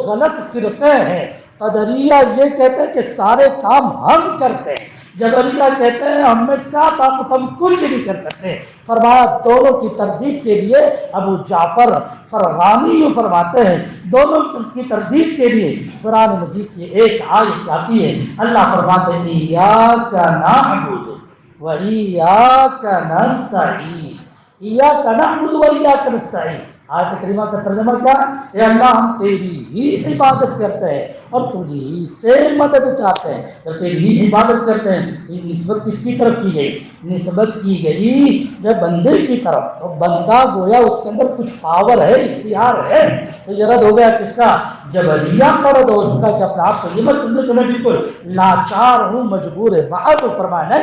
غلط فرقے ہیں۔ قدریہ یہ کہتے ہیں کہ سارے کام ہم کرتے ہیں، جبریہ کہتے ہیں ہم میں کیا طاقت، ہم کچھ نہیں کر سکتے۔ فرمایا دونوں کی تردید کے لیے ابو جعفر فرغانی یوں فرماتے ہیں، دونوں کی تردید کے لیے قرآن مجید کی ایک آیت کافی ہے۔ اللہ فرماتے ہیں ایاک نعبد و ایاک نستعین، ایاک نعبد و ایاک نستعین۔ آیت کریمہ کا ترجمہ کیا؟ اے اللہ ہم تیری ہی عبادت کرتے ہیں اور تجھ ہی سے مدد چاہتے ہیں، تو تیری ہی عبادت کرتے ہیں۔ یہ نسبت کس کی طرف کی گئی؟ نسبت کی گئی جب بندے کی طرف، تو بندہ گویا اس کے اندر کچھ پاور ہے، اختیار ہے، تو یہ رد ہو گیا کس کا؟ جبریہ کا رد ہو چکا کہ اپنے آپ کو یہ مت سمجھو کہ میں بالکل لاچار ہوں، مجبور ہے۔ بعد فرمانا ہے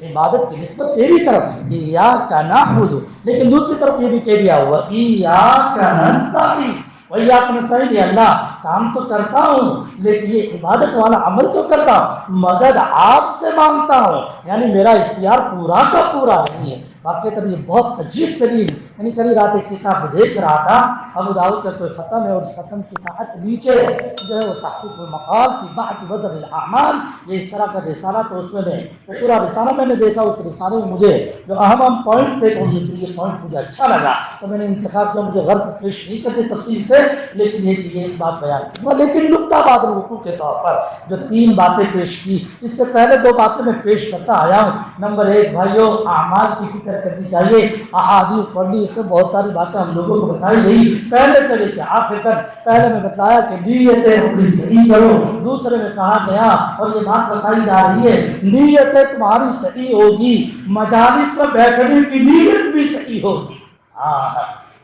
عبادت کی نسبت تیری طرف، ایاک نعبد، لیکن دوسری طرف یہ بھی کہہ دیا ہوا ایاک نستعین، وَإِيَّاكَ نَسْتَعِينُ، یہ اللہ کام تو کرتا ہوں لیکن یہ عبادت والا عمل تو کرتا ہوں، مدد آپ سے مانگتا ہوں، یعنی میرا اختیار پورا کا پورا نہیں ہے۔ واقعی یہ بہت عجیب دلیل، یعنی کل رات ایک کتاب دیکھ رہا تھا، ابو داؤد کا کوئی ختم ہے اور اس ختم کی تحت نیچے جو ہے وہ تحقیق المقال کی بعد وزر الاعمال، یہ اس طرح کا رسالہ، تو اس میں وہ پورا رسالہ میں نے دیکھا، اس رسالے میں مجھے جو اہم پوائنٹ تھے ان میں سے یہ پوائنٹ مجھے اچھا لگا، تو میں نے انتخاب کیا، مجھے غرض پیش نہیں کرتے تفصیل سے، لیکن یہ ایک بات بیان کی، لیکن نقطہ بعد رکوع کے طور پر جو 3 باتیں پیش کی، اس سے پہلے 2 باتیں میں پیش کرتا آیا ہوں۔ نمبر 1 بھائیو، اعمال کی فکر کرنی چاہیے، احادیث پڑھ لی، اس میں بہت ساری باتیں ہم لوگوں کو بتائی گئی، پہلے سے لے کے آخر تک۔ پہلے میں بتایا کہ نیتیں اپنی صحیح کرو، دوسرے میں کہا گیا اور یہ بات بتائی جا رہی ہے نیتیں تمہاری صحیح ہوگی، مجالس میں بیٹھنے کی نیت بھی صحیح ہوگی،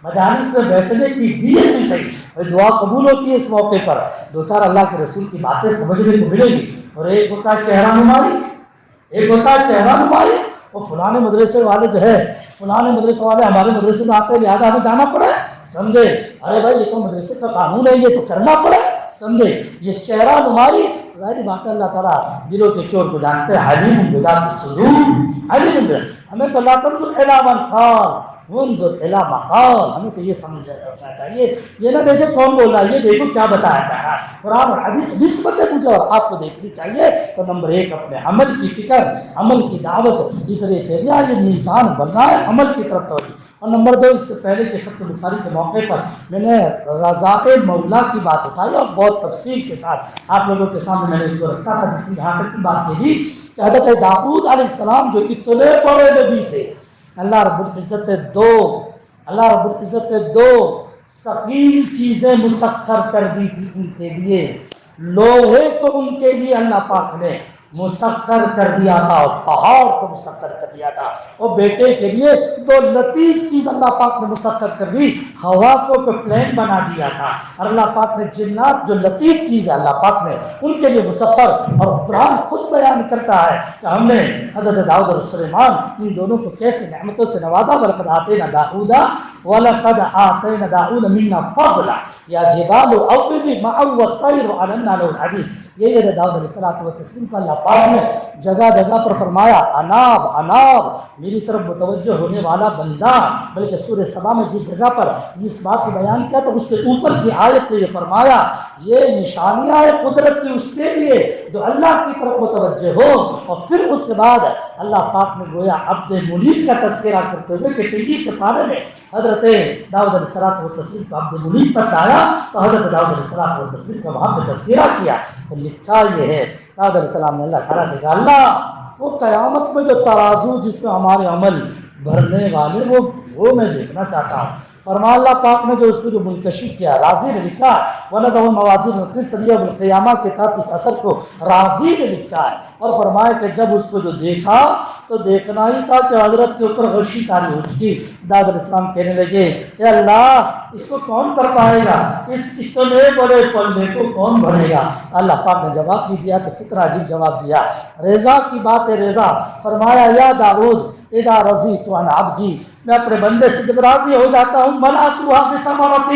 مجالس میں بیٹھنے کی نیت بھی صحیح، دعا قبول ہوتی ہے اس موقع پر، 2-4 اللہ کے رسول کی باتیں سمجھنے کو ملے گی۔ اور ایک ہوتا ہے چہرہ نمائی، ایک ہوتا ہے چہرہ نمائی، وہ فلانے مدرسے والے جو ہے، فلانے مدرسے والے ہمارے مدرسے میں آتے ہیں لہٰذا ہمیں جانا پڑے، سمجھے؟ ارے بھائی یہ تو مدرسے کا قانون ہے، یہ تو کرنا پڑے، سمجھے؟ یہ چہرہ نمائی ظاہری بات ہے، اللہ تعالیٰ دلوں کے چور کو جانتے ہیں، علیم بذات الصدور، علیم بذات، ہمیں تو لا تنظر الی من قال وانظر الی ما قال، ہمیں تو یہ سمجھنا چاہیے، یہ نہ دیکھیں کون بول رہا ہے، یہ دیکھو کیا بتایا جا رہا ہے، قرآن اور حدیث نسبتیں مجھے اور آپ کو دیکھنی چاہیے۔ تو نمبر 1 اپنے عمل کی فکر، عمل کی دعوت، اس لیے کہ یہ میزان بننا ہے عمل کی طرف توجہ۔ اور نمبر 2 اس سے پہلے کہ ختم بخاری کے موقع پر میں نے رضا مولا کی بات اٹھائی اور بہت تفصیل کے ساتھ آپ لوگوں کے سامنے میں نے اس کو رکھا تھا، جس میں یہاں تک کی بات کہی کہ حضرت داؤد علیہ السلام جو اتنے بڑے نبی تھے، اللہ رب العزت نے 2 ثقیل چیزیں مسخر کر دی تھی ان کے لیے، لوہے کو ان کے لیے اللہ پاک نے مسخر کر دیا تھا اور پہاڑ کو مسخر کر دیا تھا، اور بیٹے کے لیے 2 لطیف چیز اللہ پاک نے مسخر کر دی، ہوا کو پلین بنا دیا تھا، اور اللہ پاک نے جنات جو لطیف چیز ہے اللہ پاک نے ان کے لیے مسخر، اور قرآن خود بیان کرتا ہے کہ ہم نے حضرت داؤد اور سلیمان ان دونوں کو کیسے نعمتوں سے نوازا، وَلَقَدْ آتَيْنَا دَاؤُودَ وَلَقَدْ آتَيْنَا دَاؤُودَ مِنَّا فَضْلًا يَا جِبَالُ أَوِّبِي مَعَهُ وَالطَّيْرُ وَعَلَنَّا لَهُ الْحَدِيدَ۔ یہ داؤد علیہ الصلوۃ والتسلیم کا اللہ پاک نے جگہ جگہ پر فرمایا اناب اناب، میری طرف متوجہ ہونے والا بندہ، بلکہ سورہ سبا میں جس جگہ پر اس بات کو بیان کیا تو اس سے اوپر کی آیت میں یہ فرمایا یہ نشانیاں ہیں قدرت کی اس کے لیے جو اللہ کی طرف متوجہ ہو، اور پھر اس کے بعد اللہ پاک نے گویا عبد منیب کا تذکرہ کرتے ہوئے کہ 23 پارے میں حضرت داؤد علیہ الصلوۃ والتسلیم کو عبد منیب تک آیا تو حضرت داؤد علیہ الصلوۃ والتسلیم کا وہاں پہ تذکرہ کیا، تو لکھا یہ ہے داؤد علیہ السلام نے اللہ تعالیٰ سے کہا اللہ وہ قیامت میں جو ترازو جس میں ہمارے عمل بھرنے والے وہ میں دیکھنا چاہتا ہوں، فرما اللہ پاک نے جو اس کو جو منکشف کیا، راضی نے لکھا وَنَضَعُ الْمَوَازِينَ الْقِسْطَ لِيَوْمِ الْقِيَامَةِ کے تحت اس اثر کو راضی نے لکھا ہے، اور فرمایا کہ جب اس کو جو دیکھا تو دیکھنا ہی تھا کہ حضرت کے اوپر غشی تاری ہو چکی، داؤد علیہ السلام کہنے لگے کہ اللہ اس کو کون کر پائے گا، اس اتنے بڑے پلے کو کون بھرے گا؟ اللہ پاک نے جواب بھی دیا تو کتنا عجیب جواب دیا، رضا کی بات ہے رضا، فرمایا یا داؤد اذا رضیت عن عبدی، میں اپنے بندے سے جب راضی ہو جاتا ہوں ملأتها بثمرۃ،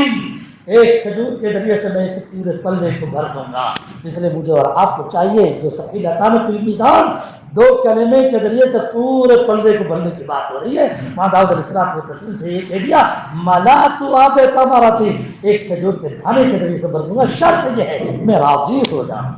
ایک کھجور کے ذریعے سے میں اس پورے پلے کو بھر دوں گا، اس لیے مجھے اور آپ کو چاہیے جو ثقیل اتان فی المیزان دو کلمے کے ذریعے سے پورے پلڑے کو بھرنے کی بات ہو رہی ہے. وہاں داؤد علیہ السلام کو تسلیم سے یہ کہہ دیا ملأت آب تمرۃ، ایک کھجور کے دانے کے ذریعے سے بھر دوں گا، شرط یہ ہے میں راضی ہو جاؤں،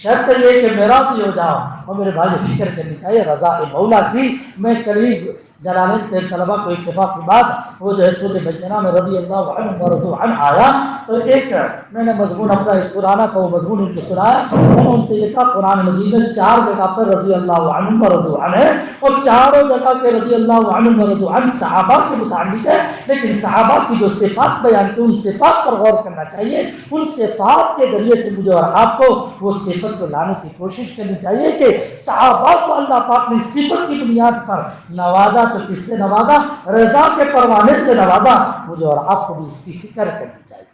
شرط یہ کہ میں راضی ہو جاؤں. اور میرے بھائی فکر کرنی چاہیے رضا مولا کی. میں قریب جلالین تیل طلبہ کو اتفاق کی بات وہ جو ہے سورہ بینہ میں رضی اللہ عنہ ورضوا عنہ آیا تو ایک میں نے مضمون اپنا ایک پرانا کا وہ مضمون ان کو سنایا. میں نے ان سے یہ کہا قرآن مجید میں 4 جگہ پر رضی اللہ عنہ ورضوا عنہ ہے اور چاروں جگہ کے رضی اللہ عنہ ورضوا عنہ صحابہ کے متعلق ہے، لیکن صحابہ کی جو صفات بیان کی ان صفات پر غور کرنا چاہیے. ان صفات کے ذریعے سے مجھے اور آپ کو وہ صفت کو لانے کی کوشش کرنی چاہیے کہ صحابہ کو اللہ پاک نے صفت کی بنیاد پر نوازا تو کس سے نوازا؟ رضا کے پروانے سے نوازا. مجھے اور آپ کو بھی اس کی فکر کرنی چاہیے.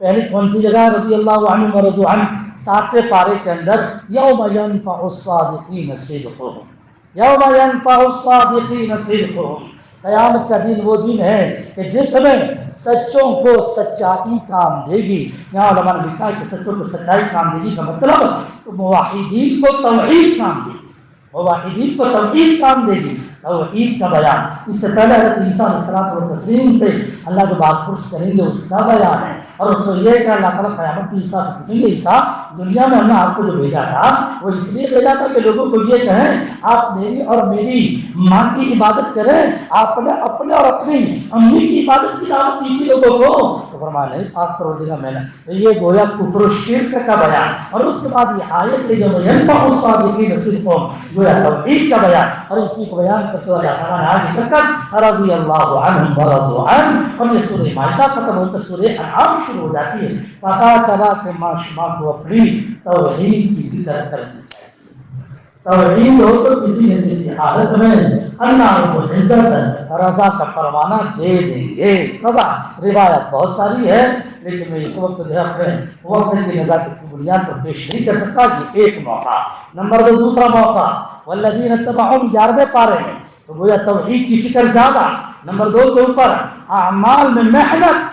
پہلی کون سی جگہ رضی اللہ عنہ ورضوا عنہ؟ 7ویں پارے کے اندر یوم ینفع الصادقین صدقہم، یوم ینفع الصادقین صدقہم. قیامت کا دن وہ دن ہے کہ جس میں سچوں کو سچائی کام دے گی. یہاں علماء نے لکھا ہے کہ سچوں کو سچائی کام دے گی کا مطلب تو موحدین کو توحید کام دے گی، موحدین کو توحید کام دے گی، توحید کا بیان. اس سے پہلے حضرت عیسیٰ علیہ الصلوۃ والتسلیم سے اللہ جو بات پرس کریں گے اس کا بیان ہے. اور اس کو یہ کہ اللہ تعالیٰ قیامت میں عیسیٰ سے پوچھیں گے عیسیٰ دنیا میں ہم نے آپ کو جو بھیجا تھا وہ اس لیے بھیجا تھا کہ لوگوں کو یہ کہیں آپ میری اور میری ماں کی عبادت کریں، آپ نے اپنے اور اپنی امی کی عبادت کی دعوت دی تھی لوگوں کو؟ تو فرمایا نہیں پاک پروردگار میں نے. تو یہ گویا کفر و شرک کا بیان. اور اس کے بعد یہ آیت ہے جو ینفع الصادقین صدقہم، گویا توحید کا بیان. اور اسی کو بیان کرتے ہوئے اللہ تعالیٰ نے آگے چل کر رضی اللہ عنہم ورضوا عنہ اور یہ سورہ مائدہ ختم ہو کر سورہ انعام شروع ہو جاتی ہے. پتا چلا کہ معاشمہ کو اپنی توحید کی فکر کرنی چاہیے. توحید ہو تو کسی نہ کسی حالت میں اللہ رب العزت رضا کا پروانہ دے دیں گے. رضا روایت بہت ساری ہے لیکن میں اس وقت جو ہے اپنے وقت کی نزاکت کی بنیاد پر پیش نہیں کر سکتا. یہ ایک موقع. نمبر 2 دوسرا موقع والذین اتبعوہم 11ویں پارے میں تو گویا توحید کی فکر زیادہ. نمبر 2 کے اوپر اعمال میں محنت،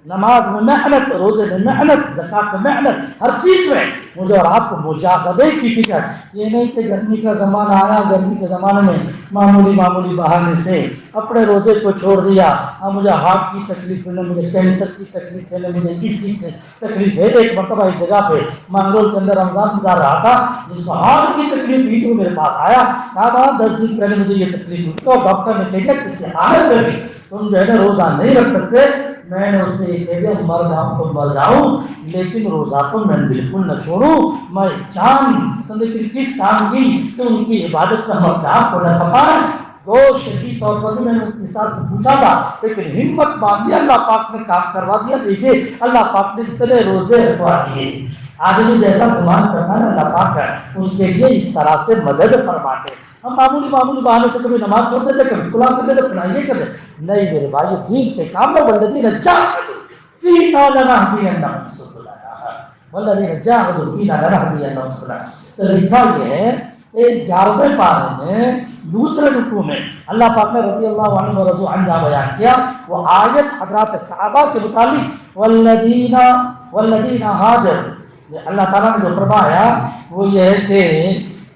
نماز میں محنت، روزے میں محنت، زکات میں محنت، ہر چیز میں مجھے اور آپ کو مجاہدے کی فکر. یہ نہیں کہ گرمی کا زمانہ آیا، گرمی کے زمانے میں معمولی بہانے سے اپنے روزے کو چھوڑ دیا. اب مجھے ہارٹ کی تکلیف ہے، مجھے کینسر کی تکلیف ہے، مجھے اس کی تکلیف ہے. ایک مرتبہ ایک جگہ پہ مانگرول کے اندر رمضان گزار رہا تھا، جس کو ہارٹ کی تکلیف ہوئی تو میرے پاس آیا، کہا بابا 10 دن پہلے مجھے یہ تکلیف ہوئی تو ڈاکٹر نے کہہ دیا کسی حالت میں بھی تم جو ہے نا روزہ نہیں رکھ سکتے. میں نے اس سے یہ کہہ دیا مر جاؤں تو مر جاؤں لیکن روزہ تو میں بالکل نہ چھوڑوں. میں جان سمجھے کہ کس کام کی کہ ان کی عبادت کا مقدار کو نہ کھپائیں. دو شدید طور پر میں نے ان کے ساتھ سے پوچھا تھا لیکن ہمت باندھی، اللہ پاک نے کام کروا دیا. دیکھیے اللہ پاک نے اتنے روزے رکھوا دیے. آدمی جیسا گمان کرتا ہے اللہ پاک ہے اس کے لیے اس طرح سے مدد فرماتے. ہم معمولی بہانے سے کبھی نماز چھوڑتے تھے، کبھی فلاں کرتے تھے، فلاں یہ کرتے. نہیں میرے بھائی دین کے کام میں والذین جاہدوا فینا لنہدینہم سبلنا، والذین جاہدوا فینا لنہدینہم سبلنا. تو لکھا یہ ہے 11ویں پارے میں دوسرے رکوع میں اللہ پاک نے رضی اللہ عنہ ورضوا عنہ بیان کیا. وہ آیت حضرات صحابہ کے متعلق والذین ہاجروا، اللہ تعالیٰ نے جو فرمایا وہ یہ ہے کہ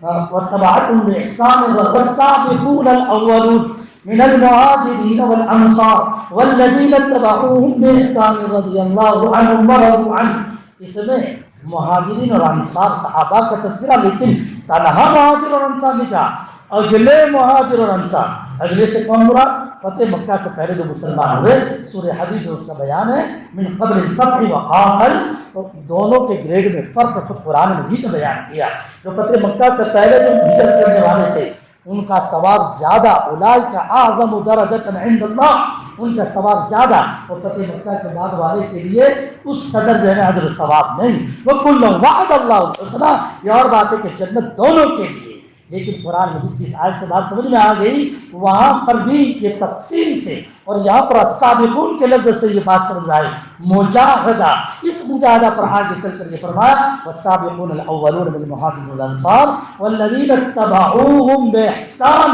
واتبعتهم بإحسان والسابقون الأولون من المهاجرين والأنصار والذين اتبعوهم بإحسان رضي الله عنهم ورضوا عنه. اس میں مہاجرین اور انصار صحابہ کا تذکرہ، لیکن تنہا مہاجر اور انصار نہیں کہا، اگلے مہاجر اور انصار. اگلے سے کون مراد؟ فتح مکہ سے پہلے جو مسلمان ہوئے. سورہ حدید میں اس کا بیان ہے من قبل الفتح وقاتل. تو دونوں کے گریڈ میں فرق قرآن مجید نے بیان کیا. جو فتح مکہ سے پہلے جو ہجرت کرنے والے تھے ان کا ثواب زیادہ، اولئک اعظم درجۃ عند اللہ، ان کا ثواب زیادہ. اور فتح مکہ کے بعد والے کے لیے اس قدر جو ہے نا اجر ثواب نہیں. وکل وعد اللہ الحسنی، یہ اور بات ہے کہ جنت دونوں کے لیے. لیکن قرآن مجید کی اس آیت سے بات سمجھ میں آ گئی، وہاں پر بھی یہ تقسیم سے اور یہاں پر السابقون کے لفظ سے یہ بات سمجھ میں آئی مجاہدہ. اس مجاہدہ پر آگے چل کر یہ فرمایا والسابقون الاولون من المہاجرین والانصار والذین اتبعوہم بإحسان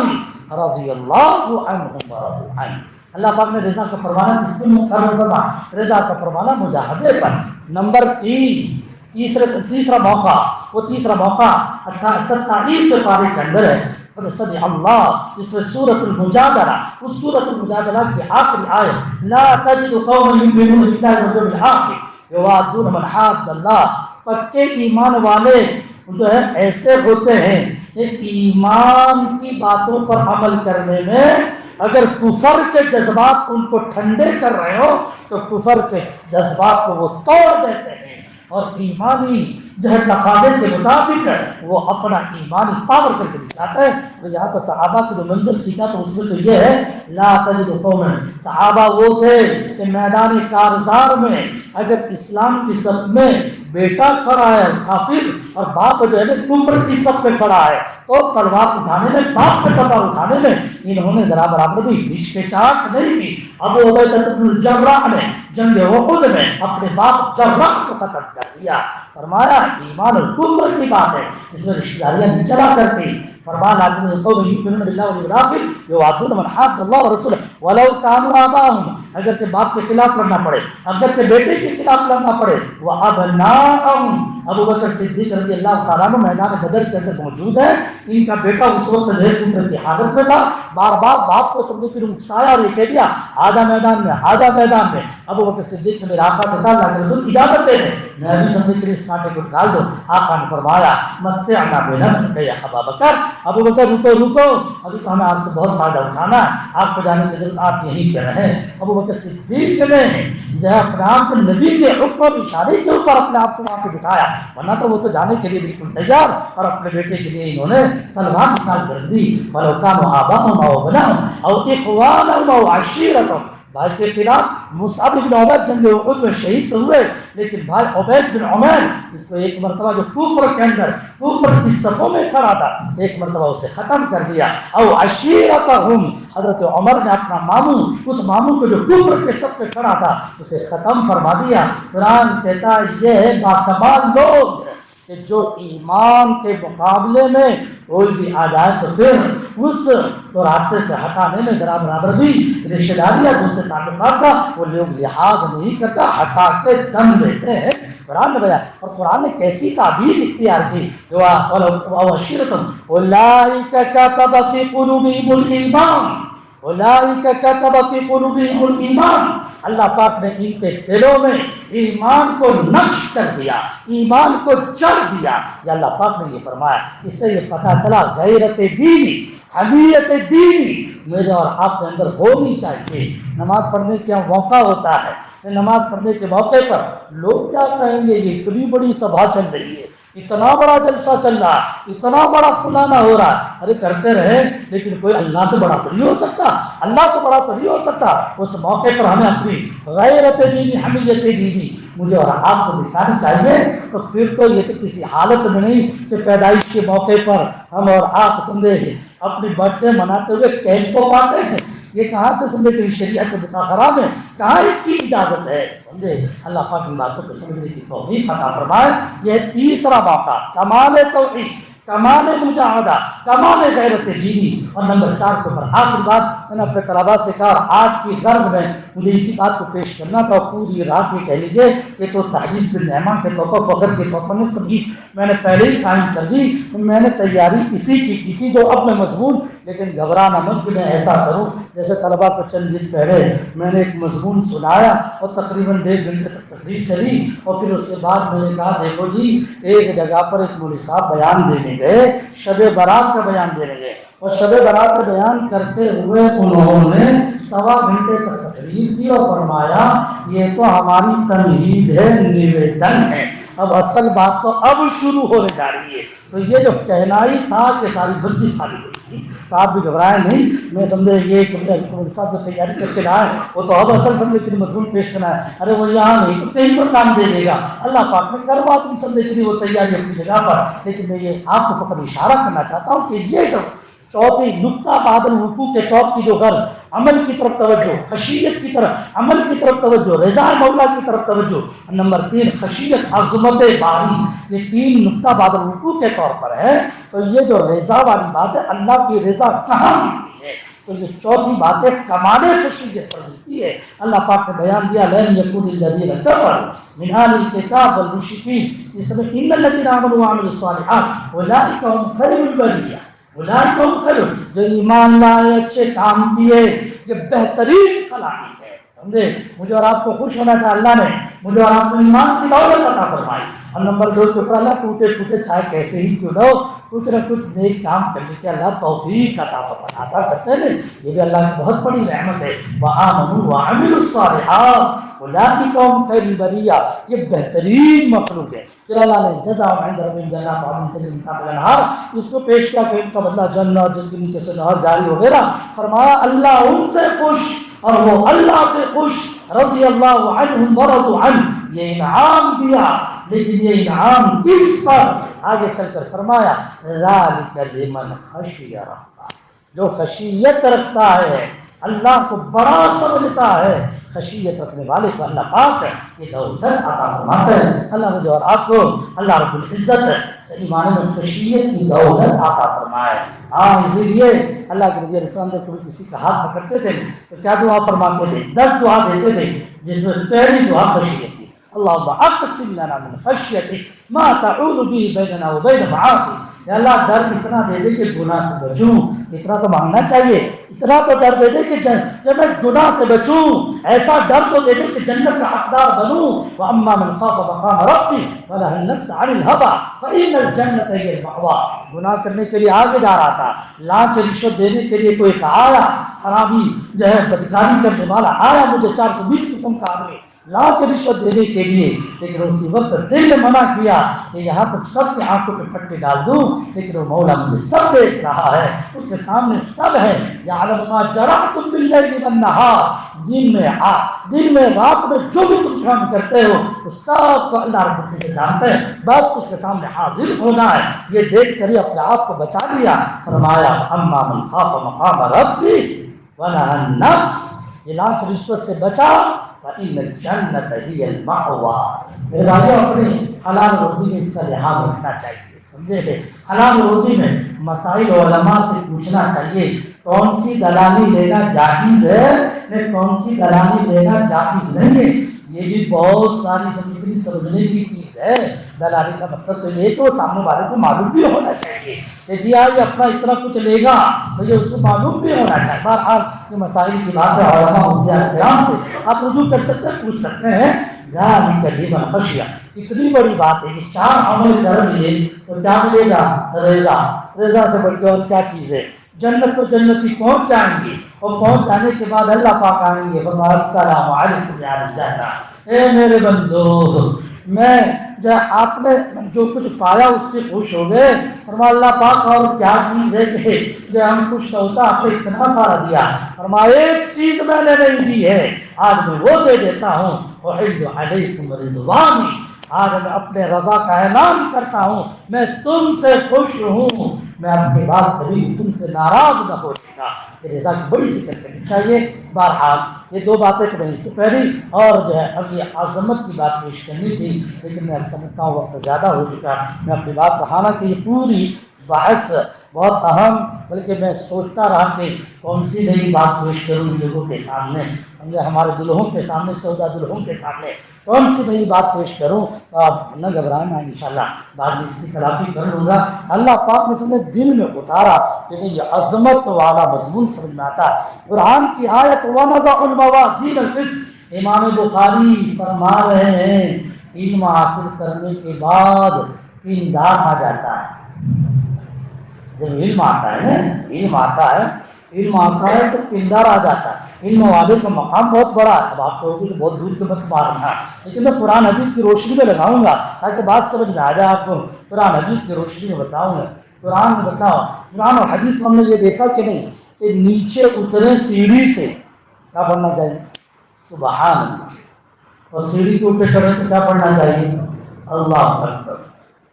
رضی اللہ عنہم ورضوا عنہ. اللہ پاک نے رضا کا پروانہ کس کو مقرر فرمایا؟ رضا کا پروانہ مجاہدے پر. نمبر 3 تیسرا موقع، وہ تیسرا موقع 27 پارے کے اندر ہے۔ قد سمع اللہ، اس میں سورۃ المجادلہ، اس سورۃ المجادلہ کی آخری آیت، لا تجد قوما یؤمنون باللہ والیوم الآخر یوادون من حاد اللہ، پکے ایمان والے جو ہے ایسے ہوتے ہیں کہ ایمان کی باتوں پر عمل کرنے میں اگر کفر کے جذبات ان کو ٹھنڈے کر رہے ہو تو کفر کے جذبات کو وہ توڑ دیتے ہیں، اور ایمانی جو ہے تقاضے کے مطابق وہ اپنا ایمانی پاور کر کے دکھاتا ہے۔ اور یہاں تو صحابہ کی جو منزل کھینچا تو اس میں تو یہ ہے لا تجد قوما، صحابہ وہ تھے کہ میدان کارزار میں اگر اسلام کی صف میں بیٹا کھڑا ہے کافر اور باپ جو ہے نا کفر کی صف میں کھڑا ہے تو تلوار اٹھانے میں، باپ کا تلوار اٹھانے میں انہوں نے ذرا برابر بھی ہچکچاہٹ نہیں کی۔ ابو عبیدہ بن الجراح نے جنگ احد میں اپنے باپ جراح کو ختم کر دیا۔ فرمایا ایمان اور کفر کی بات ہے، اس میں رشتہ داریاں نہیں چلا کرتی۔ فرمان آدمی قوم یؤمنون باللہ والیوم الآخر یوادون من حاد اللہ ورسولہ ولو کانوا آباءہم، اگرچہ باپ کے خلاف لڑنا پڑے، اگرچہ بیٹے کے خلاف لڑنا پڑے، وابناءہم، ابو بکر صدیق رضی اللہ تعالیٰ عنہ میدان بدر کے اندر موجود ہے، ان کا بیٹا اس وقت کفر کی حالت میں تھا، بار بار باپ کو سمجھے کہ اکسایا اور یہ کہہ دیا آدھا میدان میں آدھا میدان میں۔ ابو بکر صدیق نے میرے آقا سے کہا اللہ کے رسول اجازت دے دیں میں بھی سمجھے کہ اس کانٹے کو نکال دو۔ آقا نے فرمایا متعنا بنفسک یا ابا بکر، ابو بکر رکو ابھی تو ہمیں آپ سے بہت فائدہ اٹھانا ہے، آپ کو جانے کی ضرورت، آپ یہیں پہ رہیں۔ ابو بکر صدیق نے جو ہے اپنے آپ کو نبی کے حکم اور اشارے کے اوپر اپنے آپ کو وہاں پہ بٹھایا، ورنہ تو وہ تو جانے کے لیے بالکل تیار، اور اپنے بیٹے کے لیے انہوں نے تلوار نکال کر دی۔ وَلَوْ كَانُوا آبَاءَهُمْ أَوْ أَبْنَاءَهُمْ أَوْ إِخْوَانَهُمْ أَوْ عَشِيرَتَهُمْ، بھائی کے خلاف مصعب بن عمیر جنگ احد میں شہید تو ہوئے، لیکن بھائی عبید بن عمیر اس کو ایک مرتبہ جو کفر کے اندر کفر کی صفوں میں کھڑا تھا ایک مرتبہ اسے ختم کر دیا۔ او عشیرتہم، حضرت عمر نے اپنا ماموں، اس ماموں کو جو کفر کے صف پہ کھڑا تھا اسے ختم فرما دیا۔ قرآن کہتا ہے یہ ہے باکمال لوگ کہ جو ایمان کے مقابلے میں کوئی بھی آ جائے تو پھر اس تو راستے سے ہٹانے میں ذرا برابر بھی رشتہ داریاں دوسرے تعلقات کا وہ لوگ لحاظ نہیں کرتا، ہٹا کے دم دیتے ہیں۔ قرآن نے بیان، اور قرآن نے کیسی تعبیر اختیار کی، وَعَشِيرَتُهُمْ أُولَٰئِكَ كَتَبَ فِي قُلُوبِهِمُ الْإِيمَانَ، اولئک کتب فی قلوبہم الایمان، اللہ پاک نے ان کے دلوں میں ایمان کو نقش کر دیا، ایمان کو جڑ دیا۔ یا اللہ پاک نے یہ فرمایا، اس سے یہ پتہ چلا غیرت دینی، حمیت دینی میرے اور آپ کے اندر ہونی چاہیے۔ نماز پڑھنے کا موقع ہوتا ہے، نماز پڑھنے کے موقع پر لوگ کیا کہیں گے، یہ اتنی بڑی سبھا چل رہی ہے، اتنا بڑا جلسہ چل رہا ہے، اتنا بڑا فلانا ہو رہا ہے، ارے کرتے رہے، لیکن کوئی اللہ سے بڑا تو نہیں ہو سکتا، اللہ سے بڑا تو نہیں ہو سکتا۔ اس موقع پر ہمیں اپنی غیرت دینی، حمیت دینی مجھے اور آپ کو دکھانی چاہیے۔ تو پھر تو یہ تو کسی حالت میں نہیں کہ پیدائش کے موقع پر ہم اور آپ سمجھے اپنی برتھ ڈے مناتے ہوئے کیک کو پاتے ہیں، یہ کہاں سے سمجھے کہ شریعت مطہرہ میں کہاں اس کی اجازت ہے؟ سمجھے اللہ پاک ان باتوں کو سمجھنے کی توفیق عطا فرمائے۔ یہ تیسرا موقع، کمال توحید، کمال مجاہدہ، کمال غیرت دینی۔ اور نمبر 4 کے اوپر آخری بات میں نے اپنے طلباء سے کہا، اور آج کی غرض میں مجھے اسی بات کو پیش کرنا تھا، پوری رات یہ کہہ لیجیے کہ تو تحدیث بن نعمان کے طور پر فخر کے طور پر تمہید میں نے پہلے ہی قائم کر دی، میں نے تیاری اسی کی تھی جو اب میں مضمون، لیکن گھبرانا مت کہ میں ایسا کروں جیسے طلباء کو چند دن پہلے میں نے ایک مضمون سنایا اور تقریباً 1.5 گھنٹے تک تقریر چلی، اور پھر اس کے بعد میں نے کہا دیکھو جی ایک جگہ پر ایک مولوی صاحب بیان دینے گئے، شب برات کا بیان دینے گئے، اور شب برات کا بیان کرتے ہوئے انہوں نے 1.25 گھنٹے تک تقریر کی اور فرمایا یہ تو ہماری تمہید ہے، نویدن ہے، اب اصل بات تو اب شروع ہونے جا رہی ہے۔ تو یہ جو کہنا ہی تھا کہ ساری برسی خالی ہوئی تھی، تو آپ بھی گھبرائیں نہیں، میں سمجھے یہ صاحب جو تیاری کر کے رہا ہے وہ تو اب اصل سمجھے کہ مضمون پیش کرنا ہے، ارے وہ یہاں نہیں تو کہیں پر کام دے دے گا، اللہ پاک نے کر بات نہیں سمجھے کہ وہ تیاری اپنی جگہ پر، لیکن میں یہ آپ کو فقط اشارہ کرنا چاہتا ہوں کہ یہ جو چوتھی نقطہ بعد الوقوع کے طور کی جو غرض، عمل کی طرف توجہ، خشیت کی طرف، عمل کی طرف توجہ، رضا مولا کی طرف توجہ، نمبر 3 خشیت عظمت باری، یہ 3 نقطہ بعد الوقوع کے طور پر ہے۔ تو یہ جو رضا والی بات ہے، اللہ کی رضا کہاں ملتی ہے، تو یہ چوتھی باتیں کمال خشیت پر ملتی ہے۔ اللہ پاک نے بیان دیا لن یکون الذین کفروا من اہل الکتاب والمشرکین، اس میں ان الذین آمنوا وعملوا الصالحات اولئک هم خیر البریہ، اولئک هم خیر، جو ایمان لائے اچھے کام کیے، یہ بہترین فلاحی ہے۔ سمجھے؟ مجھے اور آپ کو خوش ہونا تھا، اللہ نے مجھے اور آپ کو ایمان کی دولت عطا فرمائی، اور نمبر 2 کے اوپر اللہ ٹوٹے پھوٹے چاہے کیسے ہی کیوں نہ ہو کچھ نہ کچھ نیک کام کرنے کے اللہ توفیق عطا کرتے ہیں، یہ بھی اللہ کی بہت بڑی رحمت ہے۔ وآمنوا وعملوا الصالحات اولئک هم خیر البریہ، یہ بہترین مخلوق ہے۔ پھر اللہ نے جزاء عند ربهم جنات عدن تجری من تحتها الانہار، اس کو پیش کیا کہ ان کا بدلہ جنت جس کے نیچے سے نہر جاری وغیرہ، فرمایا اللہ ان سے خوش اور وہ اللہ سے خوش، رضی اللہ عنہم ورضوا عنہ، یہ انعام دیا، لیکن یہ انعام کس پر؟ آگے چل کر فرمایا ذالک لمن خشی ربہ، جو خشیت رکھتا ہے، اللہ کو بڑا سمجھتا ہے، خشیت رکھنے والے کو اللہ پاک یہ دولت عطا فرماتا ہے۔ اللہ مجھے اور آپ کو اللہ رب العزت ایمان میں خشیت کی دولت عطا فرمائے۔ اسی لیے اللہ کے نبی علیہ السلام جب کبھی کسی کا ہاتھ پکڑتے تھے تو کیا دعا فرماتے تھے؟ 10 دعا دیتے تھے، جس میں پہلی دعا خشیت تھی، اللہم اقسم لنا من خشیتک ما تحول به بیننا وبین معاصیک، یا اللہ ڈر اتنا دے دے کہ گناہ سے بچوں، اتنا تو مانگنا چاہیے، اتنا تو ڈر دے دے کہ جب میں گناہ سے بچوں، ایسا ڈر تو دے دے کہ جنت کا حقدار بنوں، واما من خاف مقام ربی ونہى النفس عن الہوى فإن الجنۃ هی المأوى۔ گناہ کرنے کے لیے آگے جا رہا تھا، لانچ رشوت دینے کے لیے کوئی آیا، حرامی جو ہے بدکاری کرنے والا آیا، مجھے 420 قسم کا آدمی لاکھ رشوت دینے کے لیے، لیکن اسی وقت دل نے منع کیا کہ یہاں تک سب کی آنکھوں پہ پٹے ڈال دوں، لیکن وہ مولا مجھے سب دیکھ رہا ہے، اس کے سامنے سب ہے۔ یعلم ما جرحتم باللیل والنہار، دن میں رات میں جو بھی تم کام کرتے ہو وہ سب کو اللہ رب العزت جانتے ہیں، بس اس کے سامنے حاضر ہونا ہے۔ یہ دیکھ کر ہی اپنے آپ کو بچا لیا، فرمایا اما من خاف مقام ربی ونہى النفس، یہ لاکھ رشوت سے بچا، فإن الجنۃ ہی المأوى۔ میرے بھائیو اپنی حلال روزی میں اس کا لحاظ رکھنا چاہیے، سمجھے تھے؟ حلال روزی میں مسائل علماء سے پوچھنا چاہیے، کون سی دلالی لینا جائز ہے، کون سی دلالی لینا جائز نہیں ہے۔ یہ بھی بہت ساری سمجھنے کی چیز ہے۔ دلالی کا مطلب تو یہ کہ وہ سامنے والے کو معلوم بھی ہونا چاہیے کہ جی یہ اپنا اتنا کچھ لے گا تو یہ اس کو معلوم بھی ہونا چاہیے۔ بہرحال یہ مسائل کی بات ہے، علماء مفتیان کرام سے آپ رجوع کر سکتے ہیں، پوچھ سکتے ہیں۔ ذالک لمن خشی، اتنی بڑی بات ہے کہ 4 عمل کر لیے تو کیا ملے گا؟ رضا۔ رضا سے بڑھ کے اور کیا چیز ہے؟ جنت کو جنتی پہنچ جائیں گے، اور پہنچ جانے کے بعد اللہ پاک آئیں گے، فرمایا السلام علیکم یا اہل الجنہ، اے میرے بندو، میں جب آپ نے جو کچھ پایا اس سے خوش ہو گئے، فرمایا اللہ پاک اور کیا چیز ہے کہ جو ہم خوش ہوتا آپ نے اتنا سارا دیا؟ فرمایا ایک چیز میں نے نہیں دی ہے، آج میں وہ دے دیتا ہوں، احل علیکم رضوانی، آج میں اپنے رضا کا اعلان کرتا ہوں، میں تم سے خوش ہوں، میں آپ کے بعد کبھی تم سے ناراض نہ ہو گا۔ یہ رضا کی بڑی فکر کرنی چاہیے۔ بہرحال یہ 2 باتیں تو میں اس سے پہلی اور جو ہے اب یہ عظمت کی بات پیش کرنی تھی، لیکن میں اب سمجھتا ہوں وقت زیادہ ہو چکا، میں اپنی بات رہا کہ یہ پوری بحث بہت اہم، بلکہ میں سوچتا رہا کہ کون سی نئی بات پیش کروں لوگوں کے سامنے، سمجھے ہمارے دلہوں کے سامنے، 14 دلہوں کے سامنے کون سی نئی بات پیش کروں؟ تو آپ نہ گھبرائیں، میں انشاءاللہ بعد میں اس کی تلافی کر لوں گا۔ اللہ پاک نے سمجھے دل میں اتارا کہ یہ عظمت والا مضمون سمجھ میں آتا ہے۔ قرآن کی آیت وَنَضَعُ الْمَوَازِينَ الْقِسْطَ، امام بخاری فرما رہے ہیں علم حاصل کرنے کے بعد پیندار آ جاتا ہے۔ جب علم آتا ہے علم آتا ہے تو پیندار آ جاتا ہے۔ علم والے کا مقام بہت بڑا ہے۔ اب آپ کہو گے کہ بہت دور کے مت مارنا، لیکن میں قرآن حدیث کی روشنی میں لگاؤں گا تاکہ بات سمجھ میں آ جائے آپ کو۔ قرآن حدیث کی روشنی میں بتاؤں گا، قرآن میں بتاؤ، قرآن اور حدیث میں ہم نے یہ دیکھا کہ نہیں کہ نیچے اترے سیڑھی سے کیا پڑھنا چاہیے؟ سبحان اللہ، اور سیڑھی کے اوپر چڑھے تو کیا پڑھنا چاہیے؟ اللہ اکبر۔